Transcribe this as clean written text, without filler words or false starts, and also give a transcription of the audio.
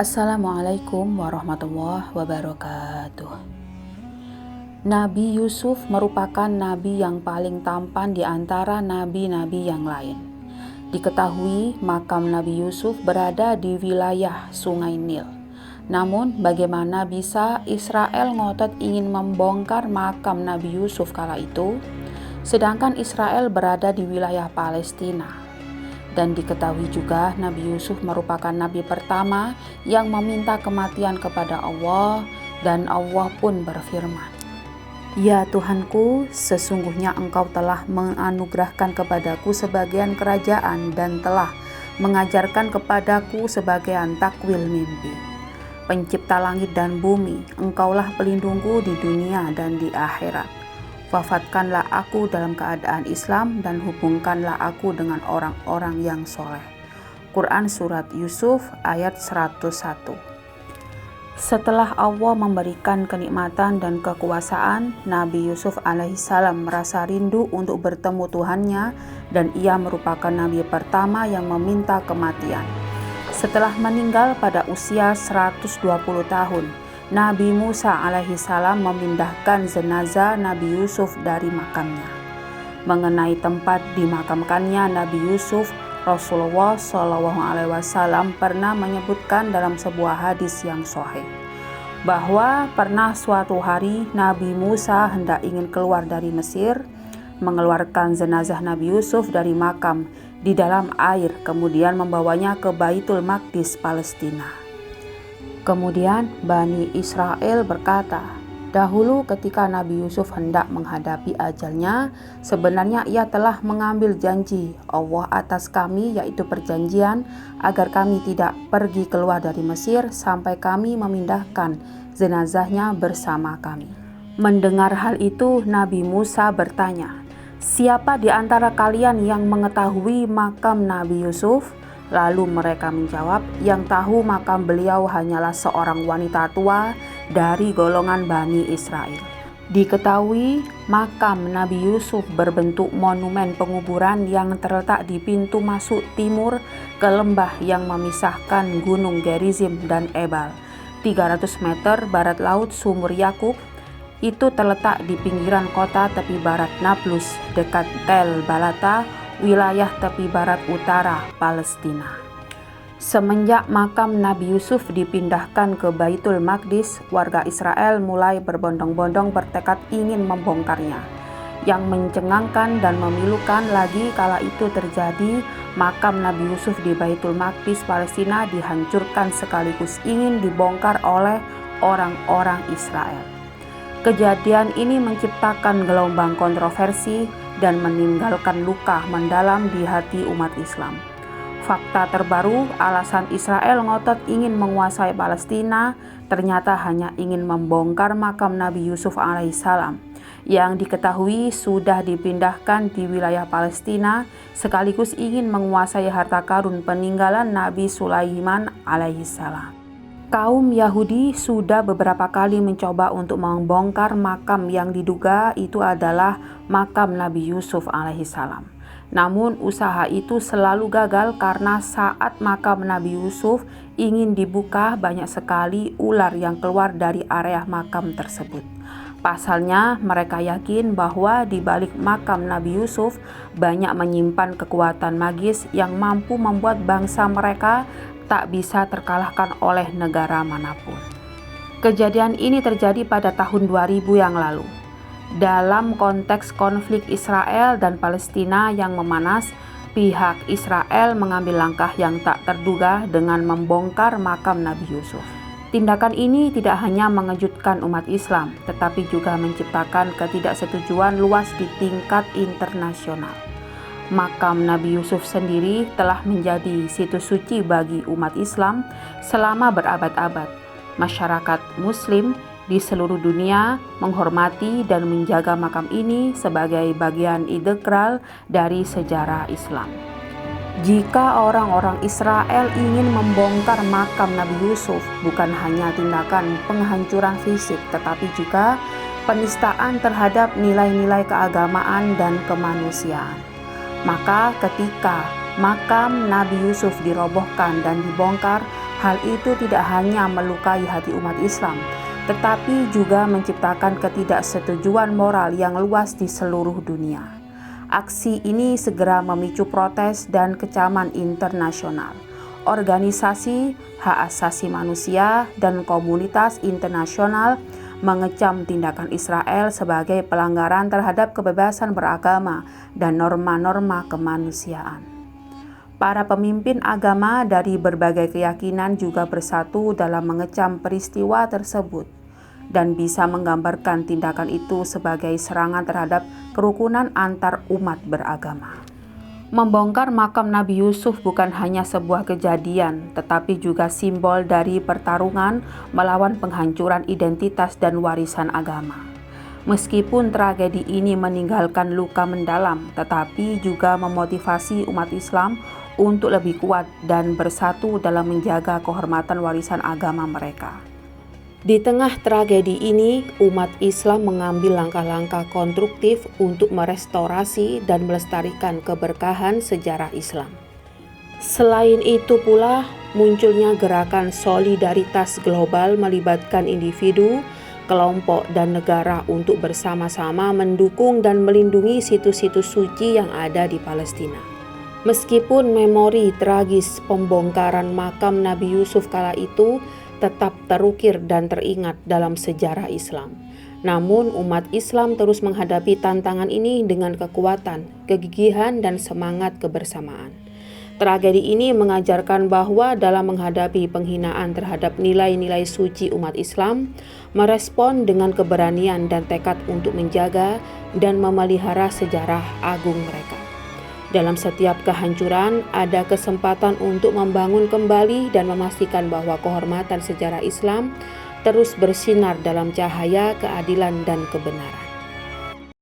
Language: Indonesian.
Assalamualaikum warahmatullahi wabarakatuh. Nabi Yusuf merupakan nabi yang paling tampan di antara nabi-nabi yang lain. Diketahui makam Nabi Yusuf berada di wilayah Sungai Nil. Namun bagaimana bisa Israel ngotot ingin membongkar makam Nabi Yusuf kala itu, sedangkan Israel berada di wilayah Palestina? Dan diketahui juga Nabi Yusuf merupakan nabi pertama yang meminta kematian kepada Allah, dan Allah pun berfirman, "Ya Tuhanku, sesungguhnya Engkau telah menganugerahkan kepadaku sebagian kerajaan dan telah mengajarkan kepadaku sebagian takwil mimpi. Pencipta langit dan bumi, Engkaulah pelindungku di dunia dan di akhirat. Wafatkanlah aku dalam keadaan Islam dan hubungkanlah aku dengan orang-orang yang soleh." Quran Surat Yusuf ayat 101. Setelah Allah memberikan kenikmatan dan kekuasaan, Nabi Yusuf alaihissalam merasa rindu untuk bertemu Tuhannya, dan ia merupakan nabi pertama yang meminta kematian. Setelah meninggal pada usia 120 tahun, Nabi Musa alaihissalam memindahkan jenazah Nabi Yusuf dari makamnya. Mengenai tempat dimakamkannya Nabi Yusuf, Rasulullah SAW pernah menyebutkan dalam sebuah hadis yang sahih bahwa pernah suatu hari Nabi Musa hendak ingin keluar dari Mesir, mengeluarkan jenazah Nabi Yusuf dari makam di dalam air, kemudian membawanya ke Baitul Maqdis, Palestina. Kemudian Bani Israel berkata, dahulu ketika Nabi Yusuf hendak menghadapi ajalnya, sebenarnya ia telah mengambil janji Allah atas kami, yaitu perjanjian agar kami tidak pergi keluar dari Mesir sampai kami memindahkan jenazahnya bersama kami. Mendengar hal itu, Nabi Musa bertanya, "Siapa di antara kalian yang mengetahui makam Nabi Yusuf?" Lalu mereka menjawab, "Yang tahu makam beliau hanyalah seorang wanita tua dari golongan Bani Israel." Diketahui makam Nabi Yusuf berbentuk monumen penguburan yang terletak di pintu masuk timur ke lembah yang memisahkan Gunung Gerizim dan Ebal, 300 meter barat laut Sumur Yakub. Itu terletak di pinggiran kota tepi barat Nablus dekat Tel Balata, wilayah tepi barat utara Palestina. Semenjak makam Nabi Yusuf dipindahkan ke Baitul Maqdis, warga Israel mulai berbondong-bondong bertekad ingin membongkarnya. Yang mencengangkan dan memilukan lagi kala itu terjadi, makam Nabi Yusuf di Baitul Maqdis, Palestina dihancurkan sekaligus ingin dibongkar oleh orang-orang Israel. Kejadian ini menciptakan gelombang kontroversi dan meninggalkan luka mendalam di hati umat Islam. Fakta terbaru, alasan Israel ngotot ingin menguasai Palestina ternyata hanya ingin membongkar makam Nabi Yusuf alaihissalam yang diketahui sudah dipindahkan di wilayah Palestina, sekaligus ingin menguasai harta karun peninggalan Nabi Sulaiman alaihissalam. Kaum Yahudi sudah beberapa kali mencoba untuk membongkar makam yang diduga itu adalah makam Nabi Yusuf alaihissalam. Namun usaha itu selalu gagal karena saat makam Nabi Yusuf ingin dibuka, banyak sekali ular yang keluar dari area makam tersebut. Pasalnya, mereka yakin bahwa di balik makam Nabi Yusuf banyak menyimpan kekuatan magis yang mampu membuat bangsa mereka tak bisa terkalahkan oleh negara manapun. Kejadian ini terjadi pada tahun 2000 yang lalu. Dalam konteks konflik Israel dan Palestina yang memanas, pihak Israel mengambil langkah yang tak terduga dengan membongkar makam Nabi Yusuf. Tindakan ini tidak hanya mengejutkan umat Islam, tetapi juga menciptakan ketidaksetujuan luas di tingkat internasional. Makam Nabi Yusuf sendiri telah menjadi situs suci bagi umat Islam selama berabad-abad. Masyarakat Muslim di seluruh dunia menghormati dan menjaga makam ini sebagai bagian integral dari sejarah Islam. Jika orang-orang Israel ingin membongkar makam Nabi Yusuf, bukan hanya tindakan penghancuran fisik, tetapi juga penistaan terhadap nilai-nilai keagamaan dan kemanusiaan. Maka ketika makam Nabi Yusuf dirobohkan dan dibongkar, Hal itu tidak hanya melukai hati umat Islam, tetapi juga menciptakan ketidaksetujuan moral yang luas di seluruh dunia. Aksi ini segera memicu protes dan kecaman internasional. Organisasi hak asasi manusia dan komunitas internasional mengecam tindakan Israel sebagai pelanggaran terhadap kebebasan beragama dan norma-norma kemanusiaan. Para pemimpin agama dari berbagai keyakinan juga bersatu dalam mengecam peristiwa tersebut dan bisa menggambarkan tindakan itu sebagai serangan terhadap kerukunan antar umat beragama. Membongkar makam Nabi Yusuf bukan hanya sebuah kejadian, tetapi juga simbol dari pertarungan melawan penghancuran identitas dan warisan agama. Meskipun tragedi ini meninggalkan luka mendalam, tetapi juga memotivasi umat Islam untuk lebih kuat dan bersatu dalam menjaga kehormatan warisan agama mereka. Di tengah tragedi ini, umat Islam mengambil langkah-langkah konstruktif untuk merestorasi dan melestarikan keberkahan sejarah Islam. Selain itu pula, munculnya gerakan solidaritas global melibatkan individu, kelompok, dan negara untuk bersama-sama mendukung dan melindungi situs-situs suci yang ada di Palestina. Meskipun memori tragis pembongkaran makam Nabi Yusuf kala itu tetap terukir dan teringat dalam sejarah Islam, namun umat Islam terus menghadapi tantangan ini dengan kekuatan, kegigihan, dan semangat kebersamaan. Tragedi ini mengajarkan bahwa dalam menghadapi penghinaan terhadap nilai-nilai suci umat Islam, merespon dengan keberanian dan tekad untuk menjaga dan memelihara sejarah agung mereka. Dalam setiap kehancuran, ada kesempatan untuk membangun kembali dan memastikan bahwa kehormatan sejarah Islam terus bersinar dalam cahaya keadilan dan kebenaran.